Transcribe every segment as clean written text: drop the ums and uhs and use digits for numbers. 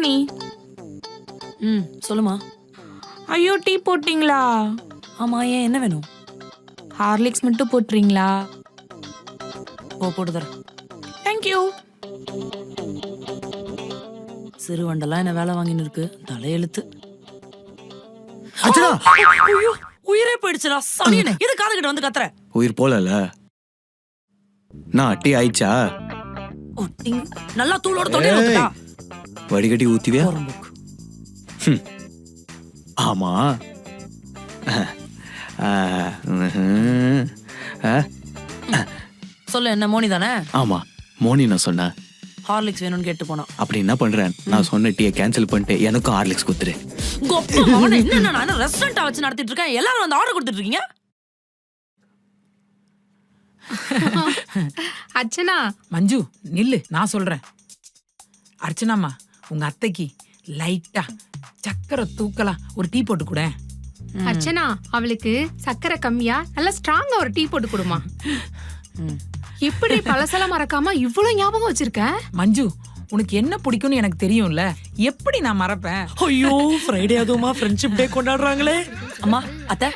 நீ. சொல்லுமா. ஐயோ டீ போட்டீங்களா? ஆமா, ஏன் என்ன வேணும்? ஹார்லிக்ஸ் மட்டும் போட்டுறீங்களா? போட்டு தரேன். தேங்க்யூ. சிறுவண்டெல்லாம் என்ன வேலை வாங்கின்னு இருக்கு, தலையெழுத்து. அச்சனா, ஐயோ, உயிரே போயிடுச்சுடா சனியனே. இது காதுகிட்ட வந்து கத்துற. உயிர் போலல. நான் டீ ஆயிச்சா? நல்லா தூளோட தொண்டையில ஊத்துடா. வடிகட்டி ஊத்திவியா? போறம்போக்கு. ஆமா. சொல்லு, என்ன மோனி தானே? ஆமா, மோனி நான் சொன்னேன். ஹார்லிக்ஸ் வேணும்னு கேட்டு போனா. அப்படி என்ன பண்றேன், நான் சொன்ன டீயை கேன்சல் பண்ணிட்டு எனக்கும் ஹார்லிக்ஸ் குத்துரு. என்ன ரெஸ்டாரண்டா வச்சு நடத்திட்டு இருக்கேன், எல்லாரும் வந்து ஆர்டர் கொடுத்துட்டு இருக்கீங்க. அர்ச்சனா. மஞ்சு நில்லு, நான் சொல்றேன். அர்ச்சனாமா, உங்க அத்தைக்கு லைட்டா சக்கரை தூக்கலா ஒரு டீ போட்டு கூட. அர்ச்சனா, அவளுக்கு சக்கரை கம்மியா நல்லா ஸ்ட்ராங்கா ஒரு டீ போட்டு கொடுமா. இப்படி பழசெல்லாம் மறக்காம இவ்வளவு ஞாபகம் வச்சிருக்க? மஞ்சு, உனக்கு என்ன பிடிக்கும்னு எனக்கு தெரியும்ல, எப்படி நான் மறப்பேன்? ஐயோ, ஃப்ரைடே அதுவுமா ஃப்ரெண்ட்ஷிப் டே கொண்டாடுறாங்களே. அம்மா, அத்தை,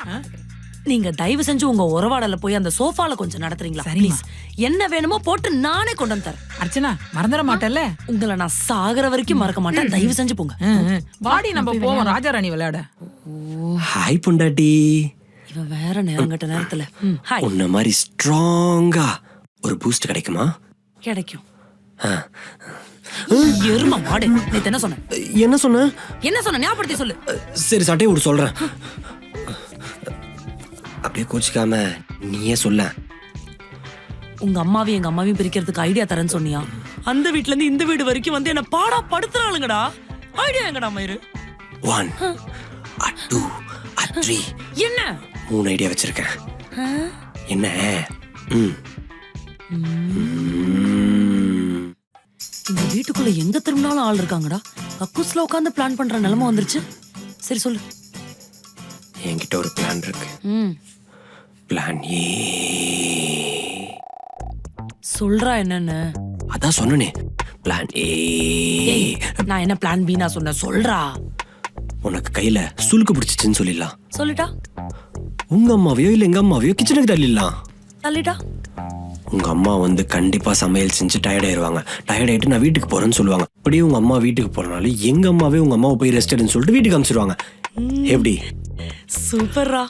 நீங்க தயவு செஞ்சு உங்க உறவாடல போய் அந்த சோஃபால கொஞ்சம் நடத்துறீங்களா? ப்ளீஸ். என்ன வேணுமோ போட்டு நானே கொண்டு வந்து தரேன். அர்ச்சனா, மறந்துட மாட்டேல்ல? உங்களை நான் சாகுற வரைக்கும் மறக்க மாட்டேன். தயவு செஞ்சு போங்க. வாடி, நம்ம போவோம் ராஜா ராணி விளையாட. ஹாய் பொண்டாட்டி. இவன் வேற நேரம் கட்ட நேரத்துல. ஹாய். உன்ன மாதிரி ஸ்ட்ராங்கா ஒரு பூஸ்ட் கிடைக்குமா? கிடைக்கும். எருமா மாடு. நீ என்ன சொன்ன? என்ன சொன்ன? என்ன சொன்ன ஞாபகப்படுத்தி சொல்லு. சரி, சட்டையை விட்டு சொல்றேன். அப்படியே கோச்சிக்காம நீயே சொல்ல. உங்க அம்மாவையும் எங்க அம்மாவையும் பிரிக்கிறதுக்கு ஐடியா தரேன்னு சொன்னியா? அந்த வீட்ல இருந்து இந்த வீடு வரைக்கும் வந்து என்ன பாடா படுத்துறாளுங்கடா. ஐடியா எங்கடா மயிரு? 1 2 3 என்ன 3 ஐடியா வச்சிருக்கேன். என்ன? இந்த வீட்டுக்குள்ள எங்க திரும்பினாலும் ஆள் இருக்காங்கடா. கக்கூஸ்ல உட்காந்து பிளான் பண்ற நிலைமை வந்துருச்சு. சரி சொல்லு. என்கிட்ட ஒரு பிளான் இருக்கு. Plan A. சொல்றா என்னன்னு. அதான் சொன்னனே, பிளான் ஏ. நான் என்ன பிளான் பி நான் சொன்னேன், சொல்றா. உனக்கு கையில சுளுக்கு பிடிச்சிச்சுன்னு சொல்லிடலாம். சொல்லிட்டா? உங்க அம்மாவையோ இல்ல எங்க அம்மாவையோ கிச்சனுக்கு தள்ளிடலாம். தள்ளிட்டா? உங்க அம்மா வந்து கண்டிப்பா சமையல் செஞ்சு டயர்ட் ஆயிருவாங்க. டயர்ட் ஆயிட்டு நான் வீட்டுக்கு போறேன்னு சொல்லுவாங்க. அப்படியே உங்க அம்மா வீட்டுக்கு போறனால எங்க அம்மாவே உங்க அம்மாவை போய் ரெஸ்ட் எடுன்னு சொல்லிட்டு வீட்டுக்கு அனுப்பிச்சிடுவாங்க. எப்படி? சூப்பர்ரா.